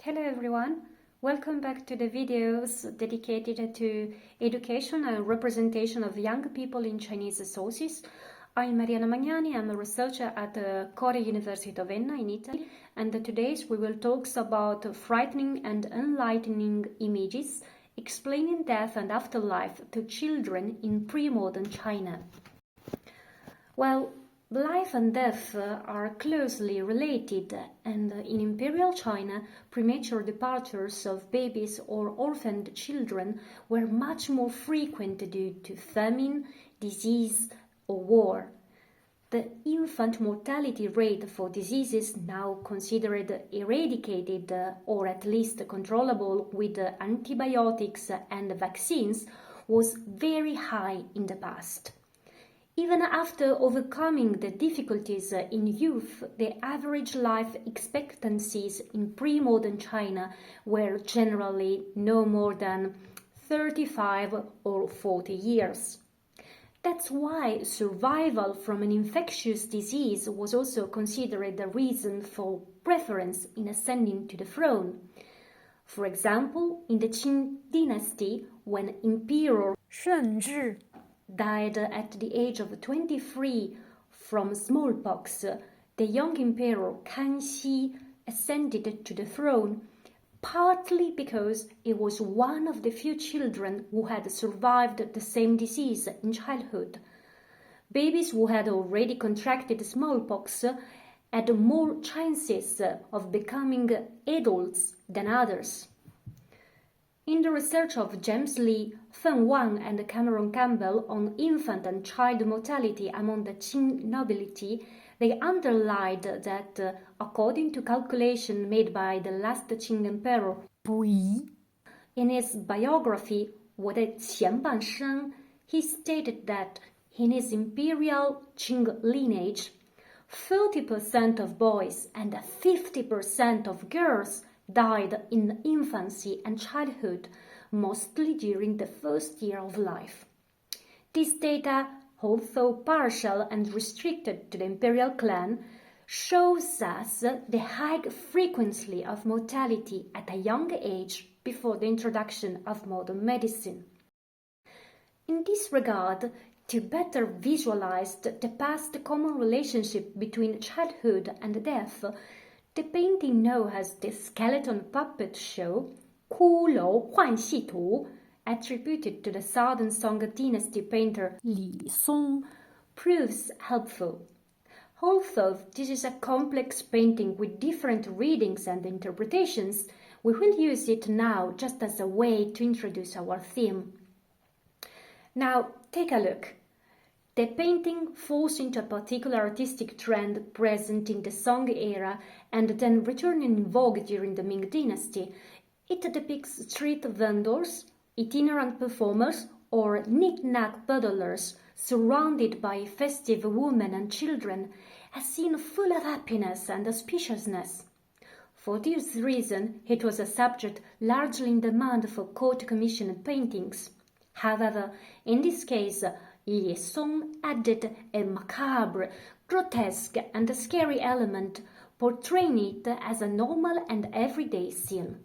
Hello everyone, welcome back to the videos dedicated to education and representation of young people in Chinese sources. I'm Arianna Magnani, I'm a researcher at the University of Enna in Italy, and today we will talk about frightening and enlightening images explaining death and afterlife to children in pre-modern China. Well, life and death are closely related, and in Imperial China, premature departures of babies or orphaned children were much more frequent due to famine, disease, or war. The infant mortality rate for diseases now considered eradicated or at least controllable with antibiotics and vaccines was very high in the past. Even after overcoming the difficulties in youth, the average life expectancies in pre-modern China were generally no more than 35 or 40 years. That's why survival from an infectious disease was also considered a reason for preference in ascending to the throne. For example, in the Cheng Dynasty, when Emperor Cheng died at the age of 23 from smallpox, the young Emperor Huanxi ascended to the throne, partly because he was one of the few children who had survived the same disease in childhood. Babies who had already contracted smallpox had more chances of becoming adults than others. In the research of James Lee, Feng Wang and Cameron Campbell on infant and child mortality among the Qing nobility, they underlined that, according to calculation made by the last Qing emperor, Puyi, in his biography, 我的前半生, he stated that in his imperial Qing lineage, 30% of boys and 50% of girls died in infancy and childhood, mostly during the first year of life. This data, although partial and restricted to the imperial clan, shows us the high frequency of mortality at a young age before the introduction of modern medicine. In this regard, to better visualize the past common relationship between childhood and death, the painting known as the skeleton puppet show, Kulou幻戏图, attributed to the Southern Song Dynasty painter Li Song, proves helpful. Although this is a complex painting with different readings and interpretations, we will use it now just as a way to introduce our theme. Now, take a look. The painting falls into a particular artistic trend present in the Song era and then returning in vogue during the Ming Dynasty. It depicts street vendors, itinerant performers, or knick-knack peddlers surrounded by festive women and children, a scene full of happiness and auspiciousness. For this reason, it was a subject largely in demand for court commissioned paintings. However, in this case, Li Song added a macabre, grotesque and scary element, portraying it as a normal and everyday scene.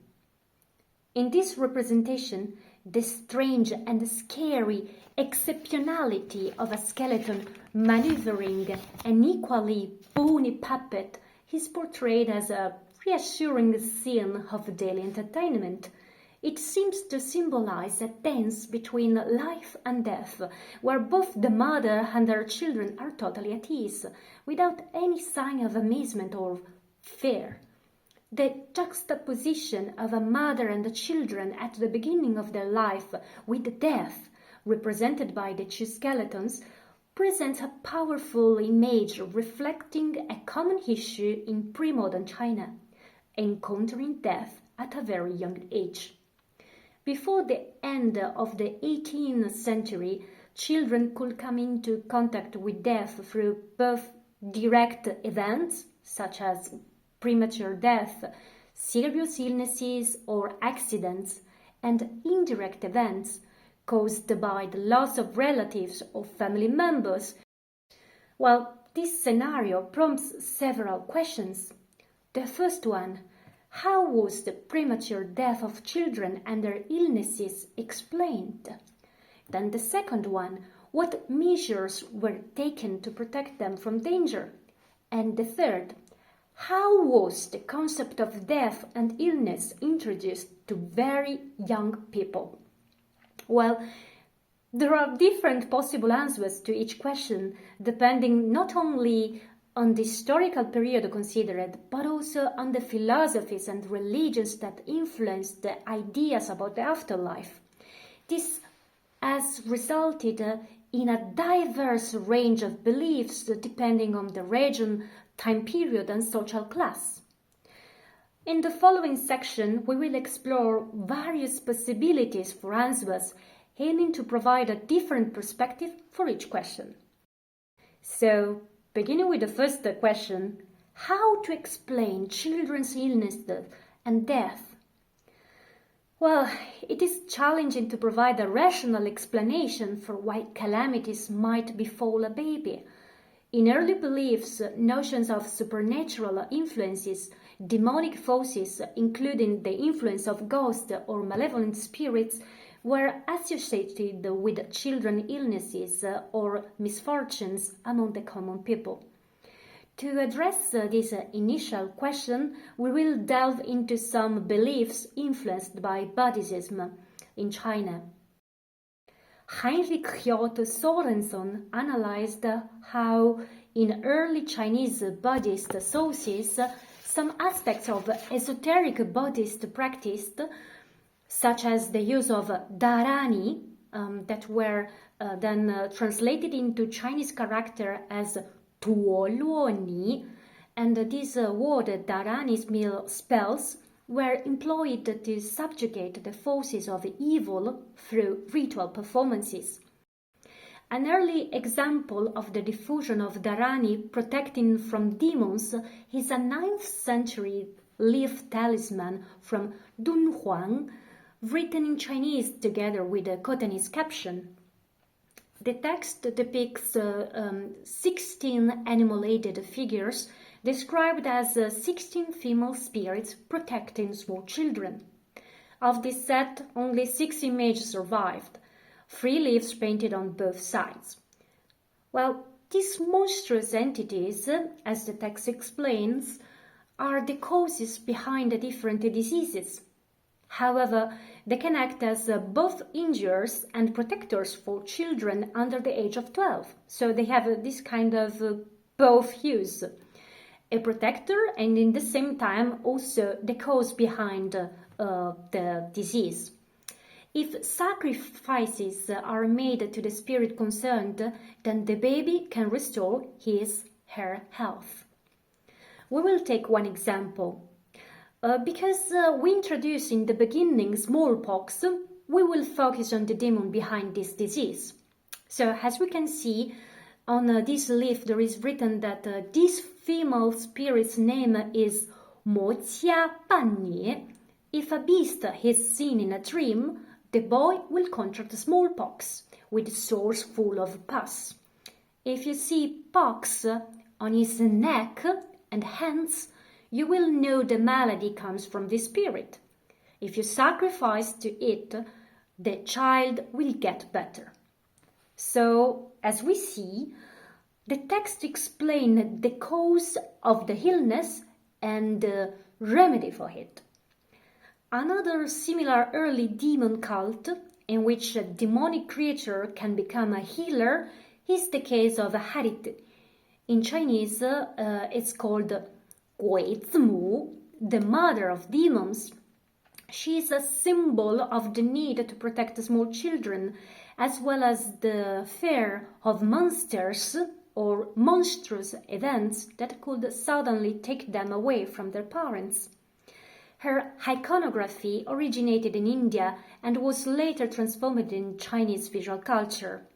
In this representation, the strange and scary exceptionality of a skeleton maneuvering an equally bony puppet is portrayed as a reassuring scene of daily entertainment. It seems to symbolize a dance between life and death, where both the mother and her children are totally at ease, without any sign of amazement or fear. The juxtaposition of a mother and the children at the beginning of their life with death, represented by the two skeletons, presents a powerful image reflecting a common issue in pre-modern China, encountering death at a very young age. Before the end of the 18th century, children could come into contact with death through both direct events, such as premature death, serious illnesses or accidents, and indirect events caused by the loss of relatives or family members. Well, this scenario prompts several questions. The first one, How was the premature death of children and their illnesses explained? Then the second one, what measures were taken to protect them from danger? And the third, how was the concept of death and illness introduced to very young people? Well, there are different possible answers to each question, depending not only on the historical period considered, but also on the philosophies and religions that influenced the ideas about the afterlife. This has resulted in a diverse range of beliefs depending on the region, time period, and social class. In the following section, we will explore various possibilities for answers, aiming to provide a different perspective for each question. So, beginning with the first question, how to explain children's illness and death? Well, it is challenging to provide a rational explanation for why calamities might befall a baby. In early beliefs, notions of supernatural influences, demonic forces, including the influence of ghosts or malevolent spirits, were associated with children's illnesses or misfortunes among the common people. To address this initial question, we will delve into some beliefs influenced by Buddhism in China. Heinrich J. Sorenson analyzed how in early Chinese Buddhist sources some aspects of esoteric Buddhist practice, such as the use of dharani, that were then translated into Chinese character as tuoluoni, and this word dharani spells were employed to subjugate the forces of evil through ritual performances. An early example of the diffusion of dharani protecting from demons is a 9th century leaf talisman from Dunhuang, written in Chinese together with a Cantonese caption. The text depicts 16 animal-aided figures described as 16 female spirits protecting small children. Of this set, only 6 images survived, 3 leaves painted on both sides. Well, these monstrous entities, as the text explains, are the causes behind the different diseases. However, they can act as both injurers and protectors for children under the age of 12. So they have this kind of both use. A protector and in the same time also the cause behind the disease. If sacrifices are made to the spirit concerned, then the baby can restore her health. We will take one example. Because we introduced in the beginning smallpox, we will focus on the demon behind this disease. So as we can see, on this leaf there is written that this female spirit's name is Mo Jia Ban Nie. If a beast is seen in a dream, the boy will contract smallpox, with sores full of pus. If you see pox on his neck and hands, you will know the malady comes from the spirit. If you sacrifice to it, the child will get better. So, as we see, the text explains the cause of the illness and the remedy for it. Another similar early demon cult, in which a demonic creature can become a healer, is the case of Hāritī. In Chinese, it's called Guizimu母, the mother of demons. She is a symbol of the need to protect small children, as well as the fear of monsters or monstrous events that could suddenly take them away from their parents. Her iconography originated in India and was later transformed in Chinese visual culture.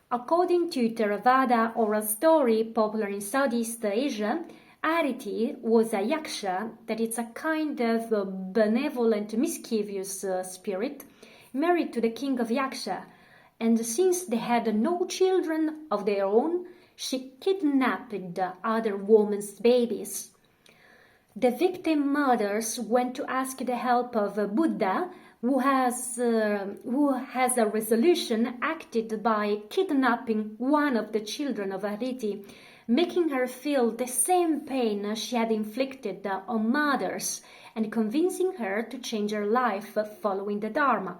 According to Theravada oral story popular in Southeast Asia, Hāritī was a Youxue, that is a kind of benevolent, mischievous spirit, married to the king of Youxue, and since they had no children of their own, she kidnapped other women's babies. The victim mothers went to ask the help of Buddha, who has a resolution acted by kidnapping one of the children of Hāritī, making her feel the same pain she had inflicted on mothers and convincing her to change her life following the Dharma.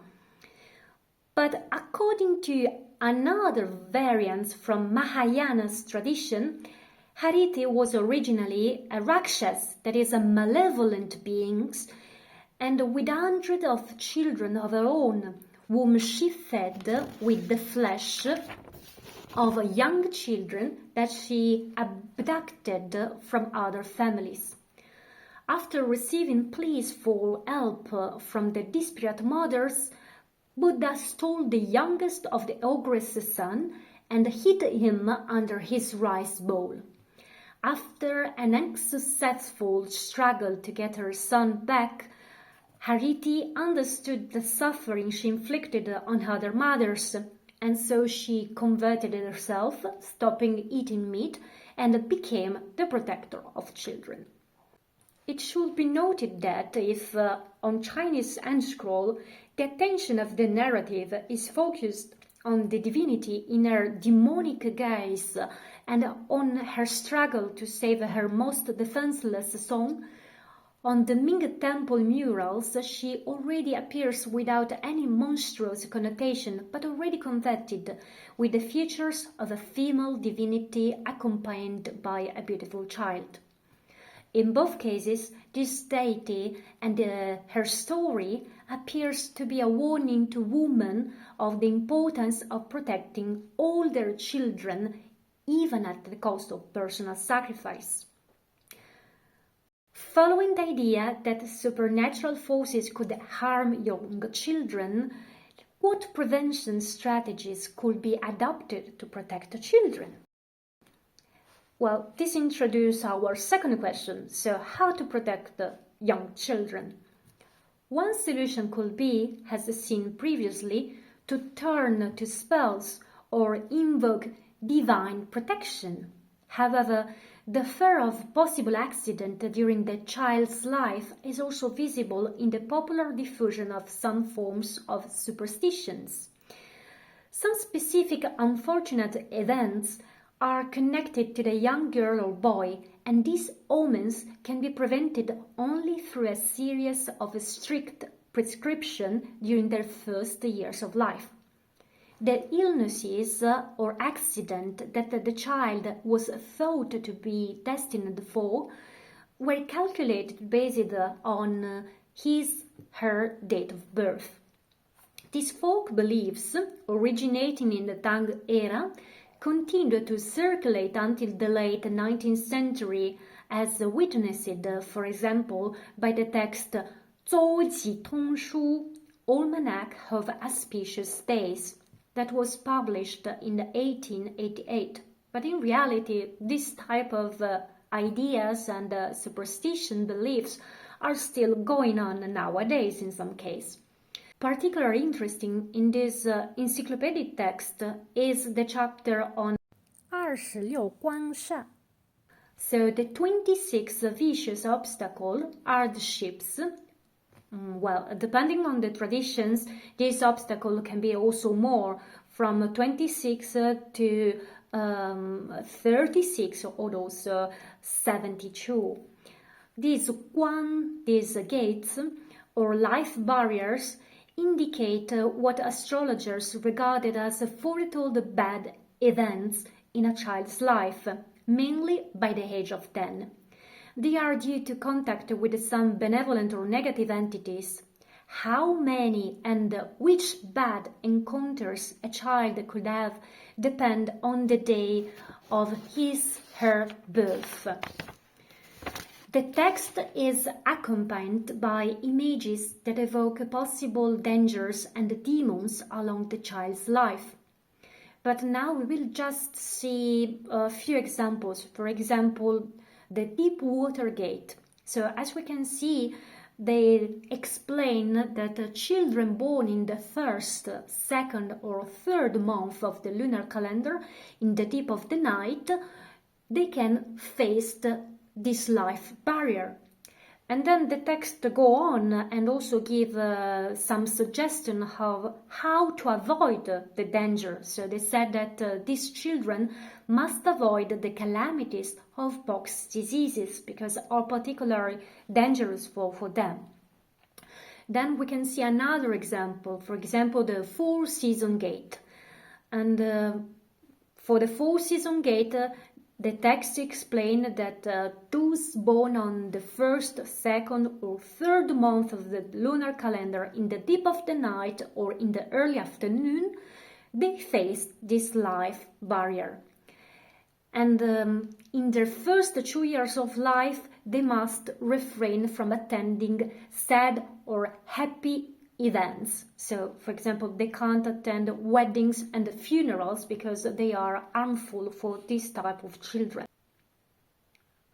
But according to another variant from Mahayana's tradition, Hāritī was originally a Rakshas, that is a malevolent being, and with hundreds of children of her own, whom she fed with the flesh of young children that she abducted from other families. After receiving pleas for help from the desperate mothers, Buddha stole the youngest of the ogress' son and hid him under his rice bowl. After an unsuccessful struggle to get her son back, Hāritī understood the suffering she inflicted on other mothers, and so she converted herself, stopping eating meat, and became the protector of children. It should be noted that if on Chinese end scroll, the attention of the narrative is focused on the divinity in her demonic guise and on her struggle to save her most defenseless son, on the Ming temple murals she already appears without any monstrous connotation, but already converted with the features of a female divinity accompanied by a beautiful child. In both cases, this deity and her story appears to be a warning to women of the importance of protecting all their children, even at the cost of personal sacrifice. Following the idea that supernatural forces could harm young children, what prevention strategies could be adopted to protect the children? Well, this introduces our second question, so how to protect the young children? One solution could be, as seen previously, to turn to spells or invoke divine protection. However, the fear of possible accident during the child's life is also visible in the popular diffusion of some forms of superstitions. Some specific unfortunate events are connected to the young girl or boy, and these omens can be prevented only through a series of strict prescription during their first years of life. The illnesses or accident that the child was thought to be destined for were calculated based on her date of birth. These folk beliefs, originating in the Tang era, continued to circulate until the late 19th century, as witnessed, for example, by the text Zhou Ji Tong Shu, Almanac of Auspicious Days, that was published in 1888. But in reality, this type of ideas and superstition beliefs are still going on nowadays in some cases. Particularly interesting in this encyclopedic text is the chapter on 26关煞. So the 26 vicious obstacles, hardships. Well, depending on the traditions, this obstacle can be also more, from 26 to 36 or also 72. These gates or life barriers indicate what astrologers regarded as foretold bad events in a child's life, mainly by the age of 10. They are due to contact with some benevolent or negative entities. How many and which bad encounters a child could have depend on the day of her birth. The text is accompanied by images that evoke possible dangers and demons along the child's life. But now we will just see a few examples. For example, the deep water gate. So as we can see, they explain that children born in the first, second or third month of the lunar calendar, in the deep of the night, they can face this life barrier. And then the text go on and also give some suggestion of how to avoid the danger. So they said that these children must avoid the calamities of pox diseases because are particularly dangerous for them. Then we can see another example, for example, the four-season gate. And for the four-season gate, the text explained that those born on the first, second, or third month of the lunar calendar in the deep of the night or in the early afternoon, they faced this life barrier. And in their first 2 years of life, they must refrain from attending sad or happy events. So, for example, they can't attend weddings and funerals because they are harmful for this type of children.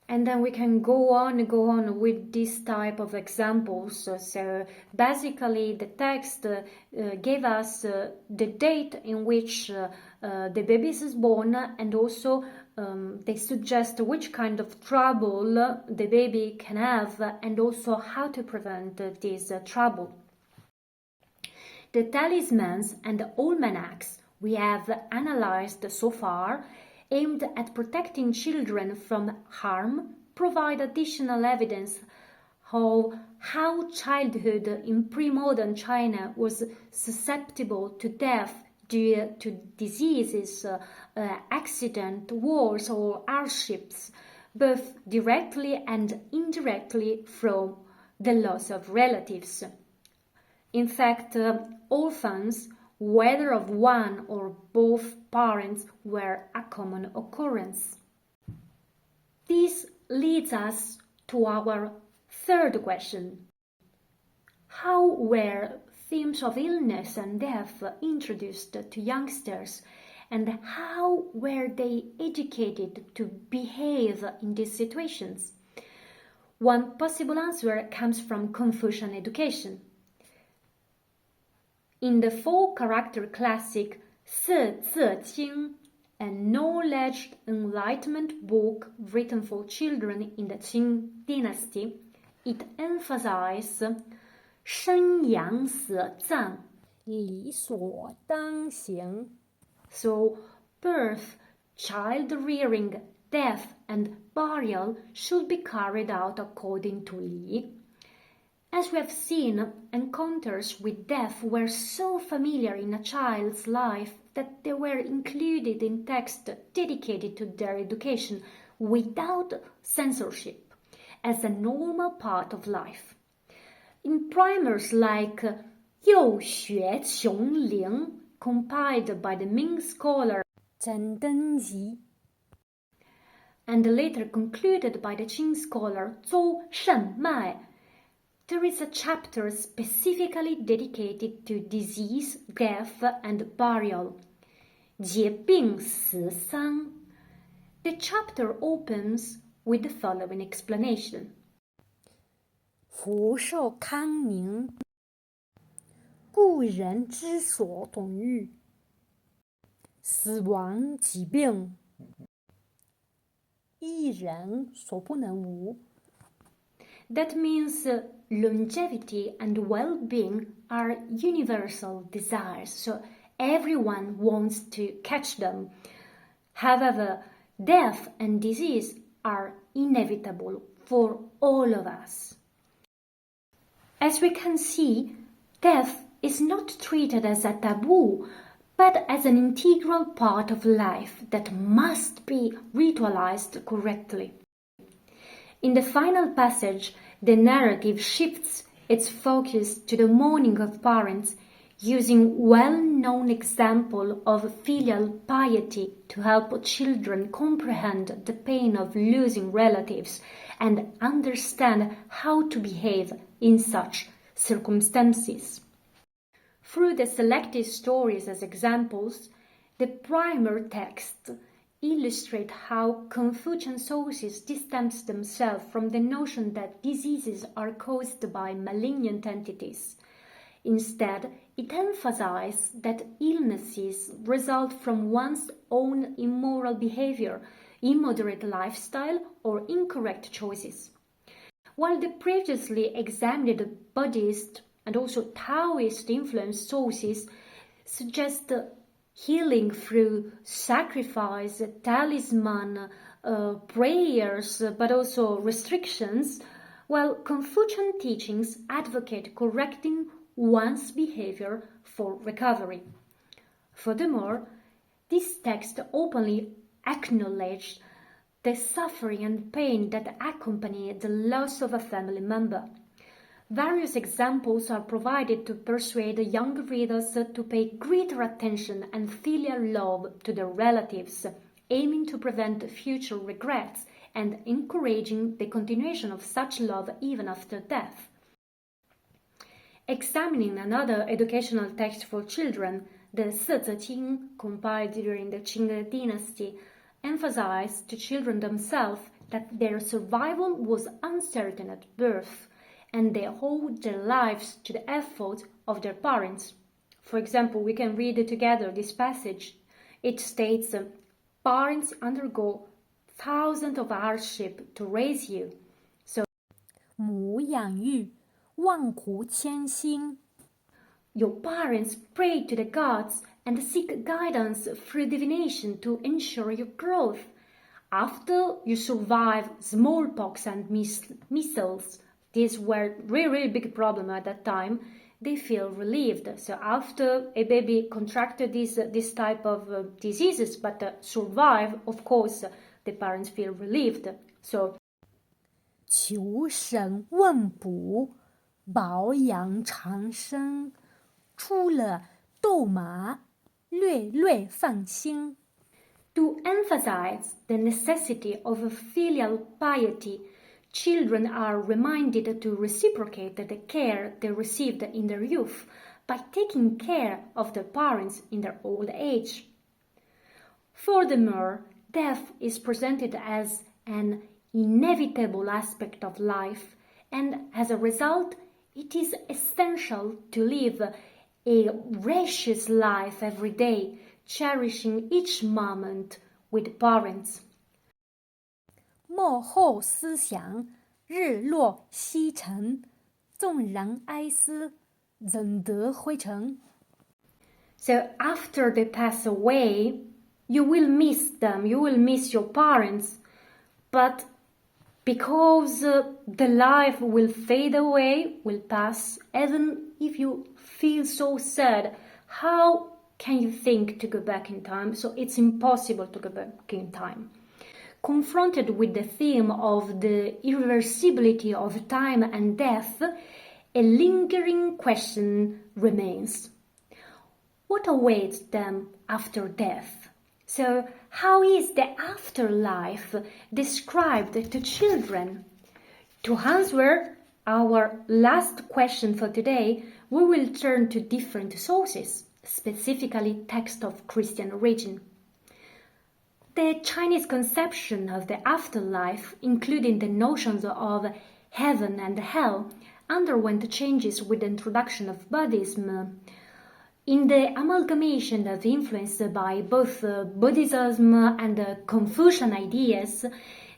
And then we can go on with this type of examples. So basically the text gave us the date in which the baby is born, and also they suggest which kind of trouble the baby can have and also how to prevent this trouble. The talismans and the almanacs we have analyzed so far, aimed at protecting children from harm, provide additional evidence of how childhood in pre-modern China was susceptible to death due to diseases, accident, wars or hardships, both directly and indirectly from the loss of relatives. In fact, orphans, whether of one or both parents, were a common occurrence. This leads us to our third question. How were themes of illness and death introduced to youngsters, and how were they educated to behave in these situations? One possible answer comes from Confucian education. In the four-character classic Si Zi Qing, a knowledge enlightenment book written for children in the Cheng Dynasty, it emphasizes 生养死葬理所当行. So, birth, child rearing, death, and burial should be carried out according to Li. As we have seen, encounters with death were so familiar in a child's life that they were included in texts dedicated to their education without censorship, as a normal part of life. In primers like Youxue琼林, compiled by the Ming scholar Cheng Dengji, and later concluded by the Qing scholar Zhou Shenmai, there is a chapter specifically dedicated to disease, death, and burial. 结病死丧. The chapter opens with the following explanation. 福寿康宁，故人之所懂欲；死亡疾病，一人所不能无。That means longevity and well-being are universal desires, so everyone wants to catch them. However, death and disease are inevitable for all of us. As we can see, death is not treated as a taboo, but as an integral part of life that must be ritualized correctly. In the final passage, the narrative shifts its focus to the mourning of parents, using well-known example of filial piety to help children comprehend the pain of losing relatives and understand how to behave in such circumstances. Through the selected stories as examples, the primer text illustrate how Confucian sources distance themselves from the notion that diseases are caused by malignant entities. Instead, it emphasizes that illnesses result from one's own immoral behavior, immoderate lifestyle, or incorrect choices. while the previously examined Buddhist and also Taoist influenced sources suggest healing through sacrifice, talisman, prayers, but also restrictions, while Confucian teachings advocate correcting one's behavior for recovery. Furthermore, this text openly acknowledged the suffering and pain that accompany the loss of a family member. Various examples are provided to persuade young readers to pay greater attention and filial love to their relatives, aiming to prevent future regrets and encouraging the continuation of such love even after death. Examining another educational text for children, the Siziqing, compiled during the Cheng Dynasty, emphasized to children themselves that their survival was uncertain at birth, and they owed their lives to the effort of their parents. For example, we can read together this passage. It states, "Parents undergo thousands of hardships to raise you." So, 母养育，望苦千辛。 your parents pray to the gods and seek guidance through divination to ensure your growth. After you survive smallpox and measles, these were really big problem at that time, they feel relieved. So after a baby contracted this type of diseases but survive, of course, the parents feel relieved. So 求神问卜，保养长生，出了斗马，略略放心。 to emphasize the necessity of filial piety, children are reminded to reciprocate the care they received in their youth by taking care of their parents in their old age. Furthermore, death is presented as an inevitable aspect of life, and as a result, it is essential to live a gracious life every day, cherishing each moment with parents. 幕后思想，日落西沉，纵然哀思，怎得灰尘？ So after they pass away, you will miss them, you will miss your parents, but because the life will fade away, will pass, even if you feel so sad, how can you think to go back in time? So it's impossible to go back in time. Confronted with the theme of the irreversibility of time and death, a lingering question remains. What awaits them after death? So how is the afterlife described to children? To answer our last question for today, we will turn to different sources, specifically texts of Christian origin. The Chinese conception of the afterlife, including the notions of heaven and hell, underwent changes with the introduction of Buddhism. In the amalgamation of influence by both Buddhism and Confucian ideas,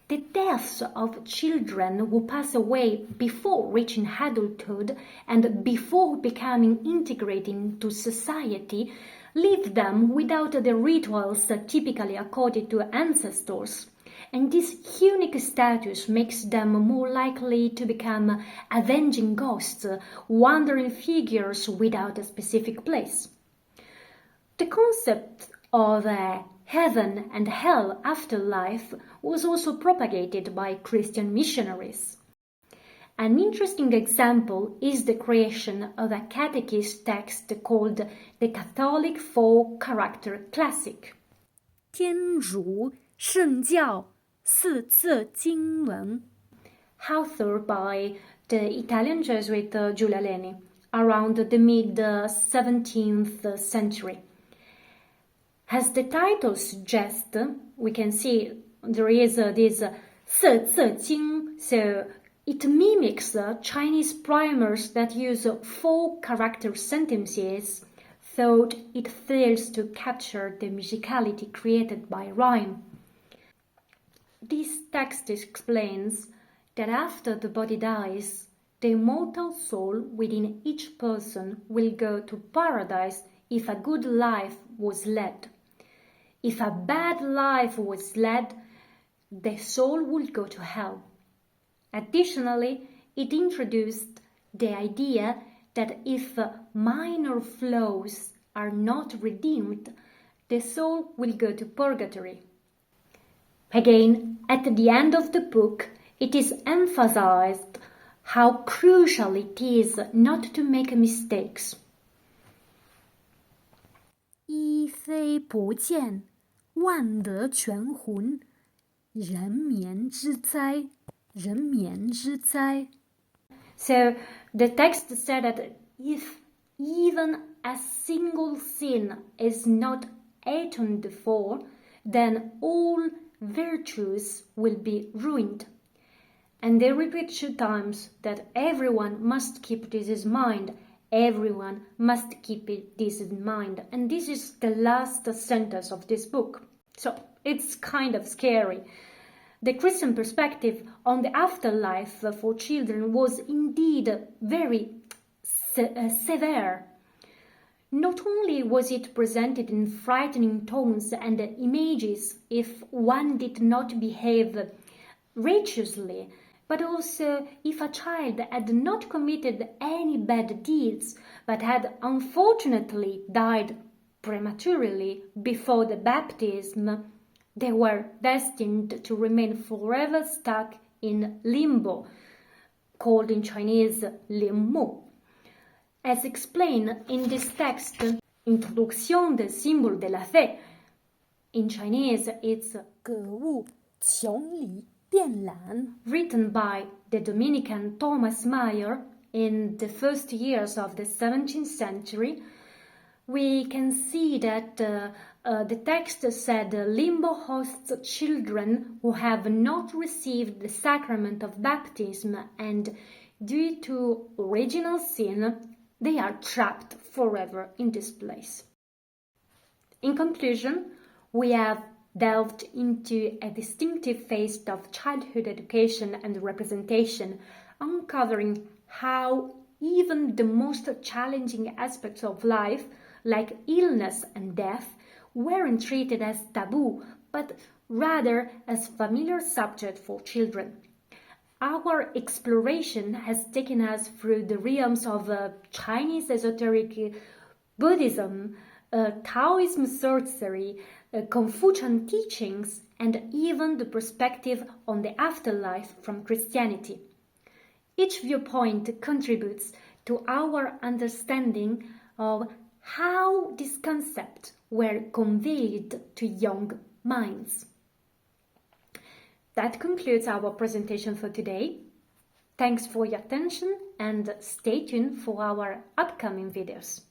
the deaths of children who pass away before reaching adulthood and before becoming integrated into society leave them without the rituals typically accorded to ancestors. And this unique status makes them more likely to become avenging ghosts, wandering figures without a specific place. The concept of heaven and hell afterlife was also propagated by Christian missionaries. An interesting example is the creation of a catechist text called the Catholic Four-Character Classic. 天主圣教四字经文 authored by the Italian Jesuit Giulia Leni around the mid-17th century. As the title suggests, we can see there is this 四字经, so it mimics Chinese primers that use four-character sentences, though it fails to capture the musicality created by rhyme. This text explains that after the body dies, the immortal soul within each person will go to paradise if a good life was led. If a bad life was led, the soul will go to hell. Additionally, it introduced the idea that if minor flaws are not redeemed, the soul will go to purgatory. Again, at the end of the book, it is emphasized how crucial it is not to make mistakes. 一非不见，万得全魂，人眠之灾，人眠之灾。 So the text said that if even a single sin is not atoned for, then all virtues will be ruined. And they repeat 2 times that everyone must keep this in mind. Everyone must keep this in mind. And this is the last sentence of this book. So it's kind of scary. The Christian perspective on the afterlife for children was indeed very severe. Not only was it presented in frightening tones and images if one did not behave righteously, but also if a child had not committed any bad deeds but had unfortunately died prematurely before the baptism, they were destined to remain forever stuck in limbo, called in Chinese 陵墓. As explained in this text, Introduction des symboles de la fée, in Chinese it's 格物穷理电览 written by the Dominican Thomas Meyer in the first years of the 17th century. We can see that the text said limbo hosts children who have not received the sacrament of baptism, and due to original sin, they are trapped forever in this place. In conclusion, we have delved into a distinctive phase of childhood education and representation, uncovering how even the most challenging aspects of life, like illness and death, weren't treated as taboo, but rather as familiar subject for children. Our exploration has taken us through the realms of Chinese esoteric Buddhism, Taoism sorcery, Confucian teachings, and even the perspective on the afterlife from Christianity. Each viewpoint contributes to our understanding of how these concepts were conveyed to young minds. That concludes our presentation for today. Thanks for your attention and stay tuned for our upcoming videos.